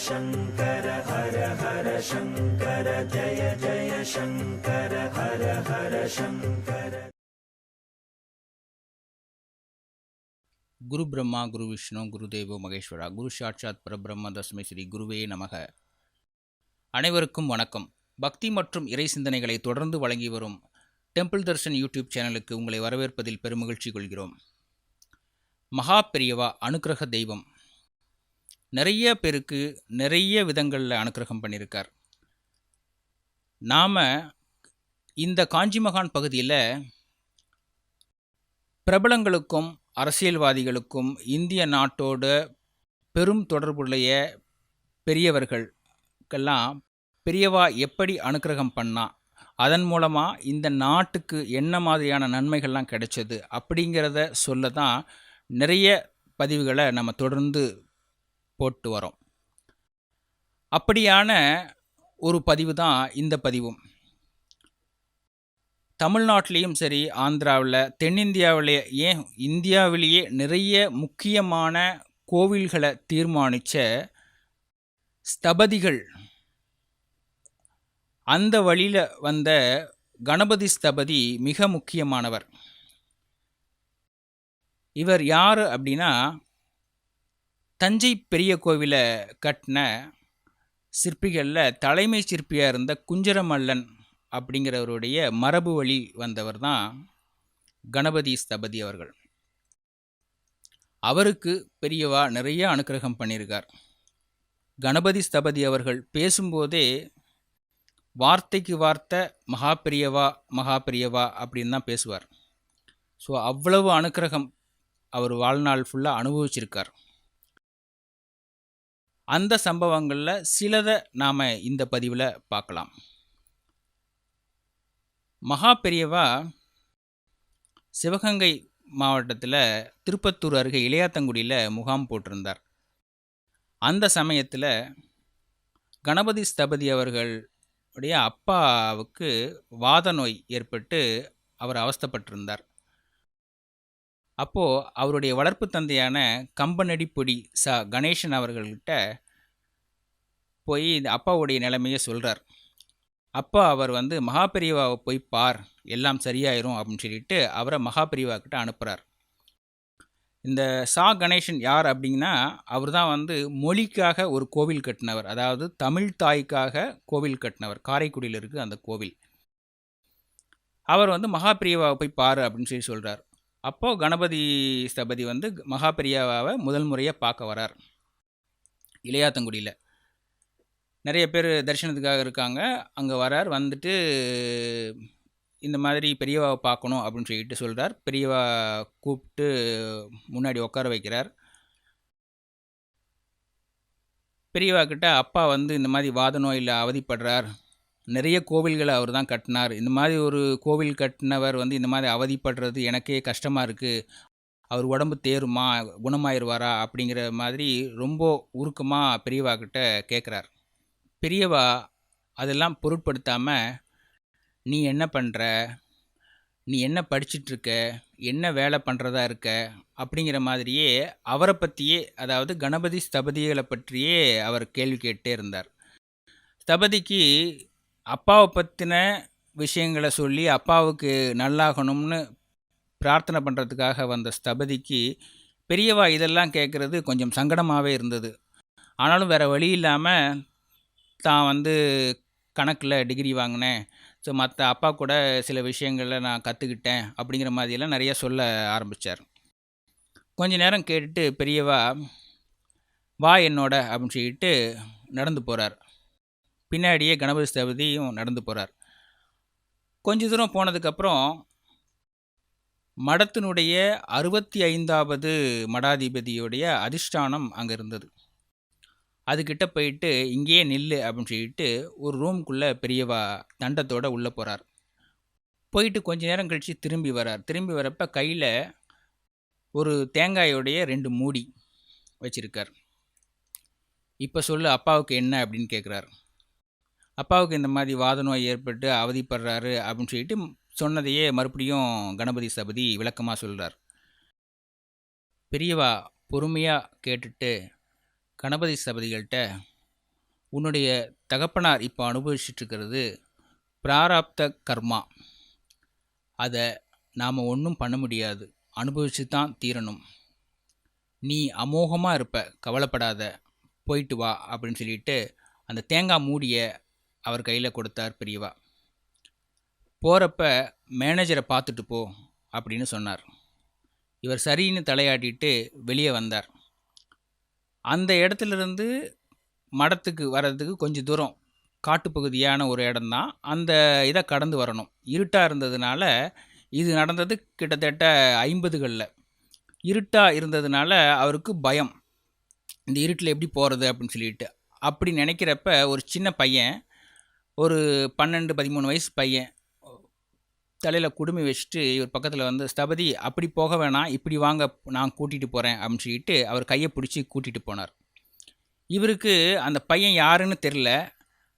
शङ्कर हर हर शङ्कर जय जय शङ्कर हर हर शङ्कर. குரு பிரம்மா குரு விஷ்ணு குரு தேவோ மகேஸ்வரா குரு சாட்சாத் பரபிரம்ம தஸ்மை ஸ்ரீ குருவே நமக. அனைவருக்கும் வணக்கம். பக்தி மற்றும் இறை சிந்தனைகளை தொடர்ந்து வழங்கி வரும் டெம்பிள் தர்ஷன் யூடியூப் சேனலுக்கு உங்களை வரவேற்பதில் பெருமகிழ்ச்சி கொள்கிறோம். மகா பெரியவா அனுக்கிரக தெய்வம். நிறைய பேருக்கு நிறைய விதங்களில் அனுக்கிரகம் பண்ணியிருக்கார். நாம் இந்த காஞ்சி மகான் பகுதியில் பிரபலங்களுக்கும் அரசியல்வாதிகளுக்கும் இந்திய நாட்டோட பெரும் தொடர்புடைய பெரியவர்களுக்கெல்லாம் பெரியவா எப்படி அனுக்கிரகம் பண்ணா, அதன் மூலமாக இந்த நாட்டுக்கு என்ன மாதிரியான நன்மைகள்லாம் கிடைச்சது அப்படிங்கிறத சொல்ல தான் நிறைய பதிவுகளை நம்ம தொடர்ந்து போட்டு வரோம். அப்படியான ஒரு பதிவு தான் இந்த பதிவும். தமிழ்நாட்டிலையும் சரி, ஆந்திராவில், தென்னிந்தியாவிலே, ஏன் இந்தியாவிலேயே நிறைய முக்கியமான கோவில்களை தீர்மானித்த ஸ்தபதிகள், அந்த வழியில் வந்த கணபதி ஸ்தபதி மிக முக்கியமானவர். இவர் யார் அப்படின்னா, தஞ்சை பெரிய கோவிலை கட்டின சிற்பிகளில் தலைமை சிற்பியாக இருந்த குஞ்சரமல்லன் அப்படிங்கிறவருடைய மரபு வழி வந்தவர் தான் கணபதி ஸ்தபதி அவர்கள். அவருக்கு பெரியவா நிறைய அனுக்கிரகம் பண்ணியிருக்கார். கணபதி ஸ்தபதி அவர்கள் பேசும்போதே வார்த்தைக்கு வார்த்தை மகா பெரியவா அப்படின்னு தான் பேசுவார். ஸோ அவ்வளவு அனுக்கிரகம் அவர் வாழ்நாள் ஃபுல்லாக அனுபவிச்சிருக்கார். அந்த சம்பவங்களில் சிலதை நாம் இந்த பதிவில் பார்க்கலாம். மகா பெரியவா சிவகங்கை மாவட்டத்தில் திருப்பத்தூர் அருகே இளையாத்தங்குடியில் முகாம் போட்டிருந்தார். அந்த சமயத்தில் கணபதி ஸ்தபதி அவர்களுடைய அப்பாவுக்கு வாத நோய் ஏற்பட்டு அவர் அவஸ்தைப்பட்டிருந்தார். அப்போது அவருடைய வளர்ப்பு தந்தையான கம்பனடிப்பொடி கணேசன் அவர்கள்கிட்ட போய் இந்த அப்பாவுடைய நிலைமையை சொல்கிறார். அப்பா அவர் மகா பெரியவாவை போய் பார், எல்லாம் சரியாயிரும் அப்படின்னு சொல்லிட்டு அவரை மகா பெரியவா கிட்ட அனுப்புகிறார். இந்த கணேசன் யார் அப்படின்னா, அவர் தான் மொழிக்காக ஒரு கோவில் கட்டினவர். அதாவது தமிழ் தாய்க்காக கோவில் கட்டினவர். காரைக்குடியில் இருக்குது அந்த கோவில். அவர் மகா பெரியவாவை போய் பாரு அப்படின்னு சொல்லி சொல்கிறார். அப்போது கணபதி ஸ்தபதி மகா பெரியவாவை முதல் முறையாக பார்க்க வரார். இளையாத்தங்குடியில் நிறைய பேர் தரிசனத்துக்காக இருக்காங்க. அங்கே வரார். வந்துட்டு இந்த மாதிரி பெரியவாவை பார்க்கணும் அப்படின்னு சொல்லிட்டு சொல்கிறார். பெரியவா கூப்பிட்டு முன்னாடி உட்கார வைக்கிறார். பெரியவா கிட்ட அப்பா இந்த மாதிரி வாத நோயில் அவதிப்படுறார், நிறைய கோவில்களை அவர் தான் கட்டினார், இந்த மாதிரி ஒரு கோவில் கட்டினவர் இந்த மாதிரி அவதிப்படுறது எனக்கே கஷ்டமாக இருக்குது, அவர் உடம்பு தேருமா, குணமாயிருவாரா அப்படிங்கிற மாதிரி ரொம்ப உருக்கமாக பெரியவா கிட்ட கேட்குறார். பெரியவா அதெல்லாம் பொருட்படுத்தாமல், நீ என்ன பண்ணுற, நீ என்ன படிச்சிட்ருக்க, என்ன வேலை பண்ணுறதா இருக்க அப்படிங்கிற மாதிரியே அவரை பற்றியே, அதாவது கணபதி ஸ்தபதிகளை பற்றியே அவர் கேள்வி கேட்டே இருந்தார். ஸ்தபதிக்கு அப்பாவை பற்றின விஷயங்களை சொல்லி அப்பாவுக்கு நல்லாகணும்னு பிரார்த்தனை பண்ணுறதுக்காக வந்த ஸ்தபதிக்கு பெரியவா இதெல்லாம் கேட்குறது கொஞ்சம் சங்கடமாகவே இருந்தது. ஆனாலும் வேறு வழி இல்லாமல் தான் கணக்கில் டிகிரி வாங்கினேன், ஸோ மற்ற அப்பா கூட சில விஷயங்களை நான் கற்றுக்கிட்டேன் அப்படிங்கிற மாதிரியெல்லாம் நிறைய சொல்ல ஆரம்பித்தார். கொஞ்ச நேரம் கேட்டுட்டு பெரியவா வா என்னோட அப்படின்னு சொல்லிட்டு நடந்து போகிறார். பின்னாடியே கணபதி ஸ்தபதியும் நடந்து போகிறார். கொஞ்ச தூரம் போனதுக்கப்புறம் மடத்தினுடைய 65வது மடாதிபதியுடைய அதிஷ்டானம் அங்கே இருந்தது. அதுக்கிட்ட போயிட்டு இங்கேயே நில்லு அப்படின்னு சொல்லிட்டு ஒரு ரூம்குள்ளே பெரியவா தண்டத்தோடு உள்ளே போகிறார். போயிட்டு கொஞ்ச நேரம் கழித்து திரும்பி வரார். திரும்பி வரப்போ கையில் ஒரு தேங்காயோடைய 2 மூடி வச்சுருக்கார். இப்போ சொல்லு அப்பாவுக்கு என்ன அப்படின்னு கேட்குறார். அப்பாவுக்கு இந்த மாதிரி வாத நோய் ஏற்பட்டு அவதிப்படுறாரு அப்படின்னு சொல்லிட்டு சொன்னதையே மறுபடியும் கணபதி ஸ்தபதி விளக்கமாக சொல்கிறார். பெரியவா பொறுமையாக கேட்டுட்டு கணபதி ஸ்தபதிகள்கிட்ட உன்னுடைய தகப்பனார் இப்போ அனுபவிச்சுட்டு இருக்கிறது பிராரப்த கர்மா. அதை நாம் ஒன்றும் பண்ண முடியாது, அனுபவிச்சு தான் தீரணும். நீ அமோகமாக இருப்ப, கவலைப்படாத, போயிட்டு வா அப்படின்னு சொல்லிட்டு அந்த தேங்காய் மூடியை அவர் கையில் கொடுத்தார் பெரியவா. போகிறப்ப மேனேஜரை பார்த்துட்டு போ அப்படின்னு சொன்னார். இவர் சரின்னு தலையாட்டிட்டு வெளியே வந்தார். அந்த இடத்துலேருந்து மடத்துக்கு வர்றதுக்கு கொஞ்சம் தூரம் காட்டுப்பகுதியான ஒரு இடம்தான். அந்த இதை கடந்து வரணும். இருட்டாக இருந்ததுனால, இது நடந்தது கிட்டத்தட்ட 50களில். இருட்டாக இருந்ததுனால அவருக்கு பயம், இந்த இருட்டில் எப்படி போகிறது அப்படின்னு சொல்லிட்டு. அப்படி நினைக்கிறப்ப ஒரு சின்ன பையன், ஒரு 12-13 வயசு பையன், தலையில் குடுமி வச்சுட்டு இவர் பக்கத்தில் வந்து, ஸ்தபதி அப்படி போக வேணாம், இப்படி வாங்க, நான் கூட்டிகிட்டு போகிறேன் அப்படின்னு சொல்லிட்டு அவர் கையை பிடிச்சி கூட்டிகிட்டு போனார். இவருக்கு அந்த பையன் யாருன்னு தெரில,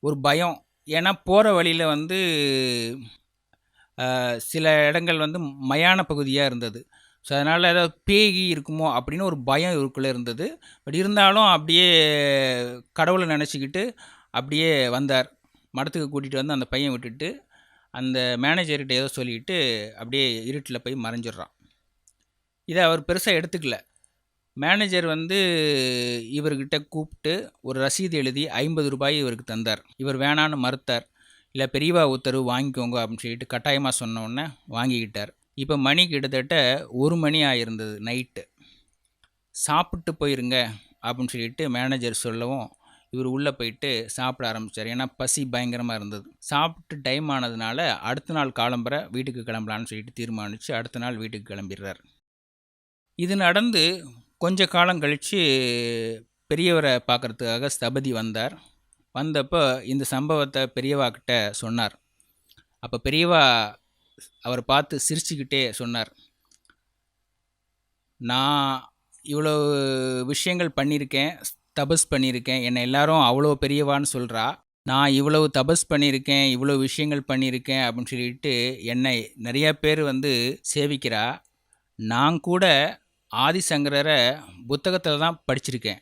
ஒரு பயம். ஏன்னா போகிற வழியில் வந்து சில இடங்கள் வந்து மயான பகுதியாக இருந்தது. ஸோ அதனால் ஏதாவது பேய் இருக்குமோ அப்படின்னு ஒரு பயம் இவருக்குள்ளே இருந்தது. பட் இருந்தாலும் அப்படியே கடவுளை நினச்சிக்கிட்டு அப்படியே வந்தார். மடத்துக்கு கூட்டிகிட்டு வந்து அந்த பையன் விட்டுட்டு அந்த மேனேஜர்கிட்ட ஏதோ சொல்லிவிட்டு அப்படியே இருட்டில் போய் மறைஞ்சிட்றான். இதை அவர் பெருசாக எடுத்துக்கல. மேனேஜர் வந்து இவர்கிட்ட கூப்பிட்டு ஒரு ரசீது எழுதி 50 ரூபாய் இவருக்கு தந்தார். இவர் வேணான்னு மறுத்தார். இல்லை, பெரியவா உத்தரவு வாங்கிக்கோங்க அப்படின்னு சொல்லிட்டு கட்டாயமாக சொன்னோடனே வாங்கிக்கிட்டார். இப்போ மணி கிட்டத்தட்ட 1 மணி ஆகிருந்தது நைட்டு. சாப்பிட்டு போயிருங்க அப்படின்னு சொல்லிட்டு மேனேஜர் சொல்லவும் இவர் உள்ளே போயிட்டு சாப்பிட ஆரம்பித்தார். ஏன்னா பசி பயங்கரமாக இருந்தது. சாப்பிட்டு டைம் ஆனதுனால அடுத்த நாள் காலம்பரை வீட்டுக்கு கிளம்பலான்னு சொல்லிட்டு தீர்மானித்து அடுத்த நாள் வீட்டுக்கு கிளம்பிடுறார். இது நடந்து கொஞ்ச காலம் கழித்து பெரியவரை பார்க்குறதுக்காக ஸ்தபதி வந்தார். வந்தப்போ இந்த சம்பவத்தை பெரியவாக்கிட்ட சொன்னார். அப்போ பெரியவா அவரை பார்த்து சிரிச்சுக்கிட்டே சொன்னார், நான் இவ்வளோ விஷயங்கள் பண்ணியிருக்கேன், தபஸ் பண்ணியிருக்கேன், என்னை எல்லாரும் அவ்வளோ பெரியவான்னு சொல்கிறா. நான் இவ்வளவு தபஸ் பண்ணியிருக்கேன், இவ்வளோ விஷயங்கள் பண்ணியிருக்கேன் அப்படின்னு சொல்லிட்டு என்னை நிறையா பேர் வந்து சேவிக்கிறா. நான் கூட ஆதிசங்கரரை புத்தகத்தில் தான் படிச்சிருக்கேன்.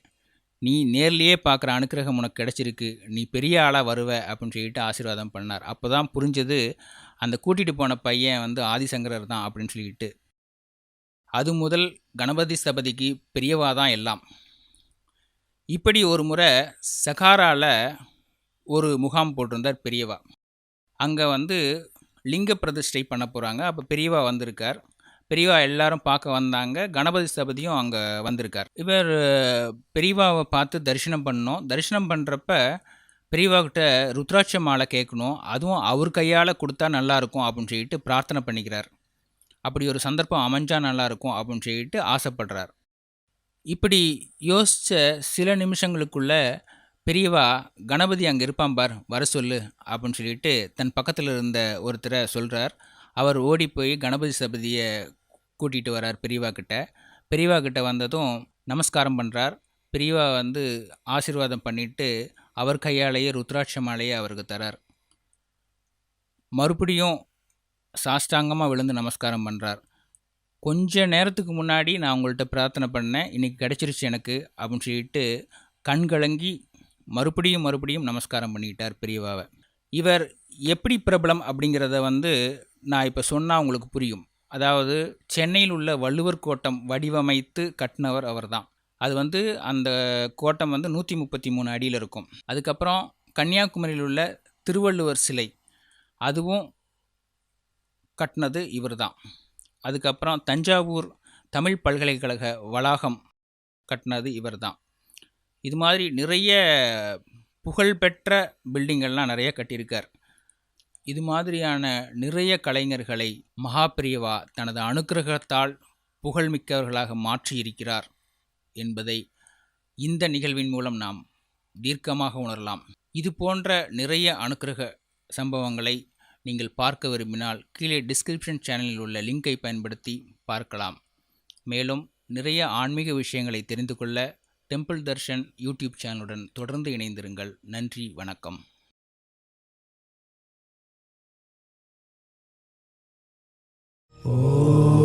நீ நேர்லேயே பார்க்குற அனுக்கிரகம் உனக்கு கிடச்சிருக்கு, நீ பெரிய ஆளாக வருவ அப்படின்னு சொல்லிட்டு ஆசீர்வாதம் பண்ணார். அப்போ தான் புரிஞ்சது அந்த கூட்டிகிட்டு போன பையன் வந்து ஆதிசங்கரர் தான் அப்படின்னு சொல்லிட்டு. அது முதல் கணபதி ஸ்தபதிக்கு பெரியவா தான் எல்லாம். இப்படி ஒரு முறை சகாராவில் ஒரு முகாம் போட்டிருந்தார் பெரியவா. அங்கே வந்து லிங்க பிரதிஷ்டை பண்ண போகிறாங்க. அப்போ பெரியவா வந்திருக்கார். பெரியவா எல்லாரும் பார்க்க வந்தாங்க. கணபதி ஸ்தபதியும் அங்கே வந்திருக்கார். இவர் பெரியவாவை பார்த்து தரிசனம் பண்ணோம். தரிசனம் பண்ணுறப்ப பெரியவாக்கிட்ட ருத்ராட்ச மாலை கேட்கணும், அதுவும் அவர் கையால் கொடுத்தா நல்லாயிருக்கும் அப்படின்னு சொல்லிட்டு பிரார்த்தனை பண்ணிக்கிறார். அப்படி ஒரு சந்தர்ப்பம் அமைஞ்சால் நல்லாயிருக்கும் அப்படின்னு சொல்லிட்டு ஆசைப்படுறார். இப்படி யோசித்த சில நிமிஷங்களுக்குள்ளே பெரியவா, கணபதி அங்கே இருப்பான் பார், வர சொல்லு அப்படின்னு சொல்லிட்டு தன் பக்கத்தில் இருந்த ஒருத்தரை சொல்கிறார். அவர் ஓடி போய் கணபதி ஸ்தபதியை கூட்டிகிட்டு வரார் பெரியவா கிட்ட. பெரியவா கிட்ட வந்ததும் நமஸ்காரம் பண்ணுறார். பெரியவா வந்து ஆசீர்வாதம் பண்ணிவிட்டு அவர் கையாலேயே ருத்ராட்ச மாலையை அவருக்கு தரார். மறுபடியும் சாஷ்டாங்கமாக விழுந்து நமஸ்காரம் பண்ணுறார். கொஞ்ச நேரத்துக்கு முன்னாடி நான் உங்கள்கிட்ட பிரார்த்தனை பண்ணேன், இன்றைக்கி கிடச்சிருச்சு எனக்கு அப்படின்னு சொல்லிட்டு கண்கலங்கி மறுபடியும் நமஸ்காரம் பண்ணிக்கிட்டார் பெரியவாவை. இவர் எப்படி பிரபலம் அப்படிங்கிறத வந்து நான் இப்போ சொன்னால் உங்களுக்கு புரியும். அதாவது சென்னையில் உள்ள வள்ளுவர் கோட்டம் வடிவமைத்து கட்டினவர் அவர் தான். அது வந்து அந்த கோட்டம் வந்து 133 அடியில் இருக்கும். அதுக்கப்புறம் கன்னியாகுமரியில் உள்ள திருவள்ளுவர் சிலை, அதுவும் கட்டினது இவர் தான். அதுக்கப்புறம் தஞ்சாவூர் தமிழ் பல்கலைக்கழக வளாகம் கட்டினது இவர் தான். இது மாதிரி நிறைய புகழ்பெற்ற பில்டிங்கெல்லாம் நிறைய கட்டியிருக்கார். இது மாதிரியான நிறைய கலைஞர்களை மகாபிரியவா தனது அனுக்கிரகத்தால் புகழ்மிக்கவர்களாக மாற்றியிருக்கிறார் என்பதை இந்த நிகழ்வின் மூலம் நாம் தீர்க்கமாக உணரலாம். இது போன்ற நிறைய அனுக்கிரக சம்பவங்களை நீங்கள் பார்க்க விரும்பினால் கீழே டிஸ்கிரிப்ஷன் சேனலில் உள்ள லிங்கை பயன்படுத்தி பார்க்கலாம். மேலும் நிறைய ஆன்மீக விஷயங்களை தெரிந்து கொள்ள டெம்பிள் தர்ஷன் யூடியூப் சேனலுடன் தொடர்ந்து இணைந்திருங்கள். நன்றி, வணக்கம். Oh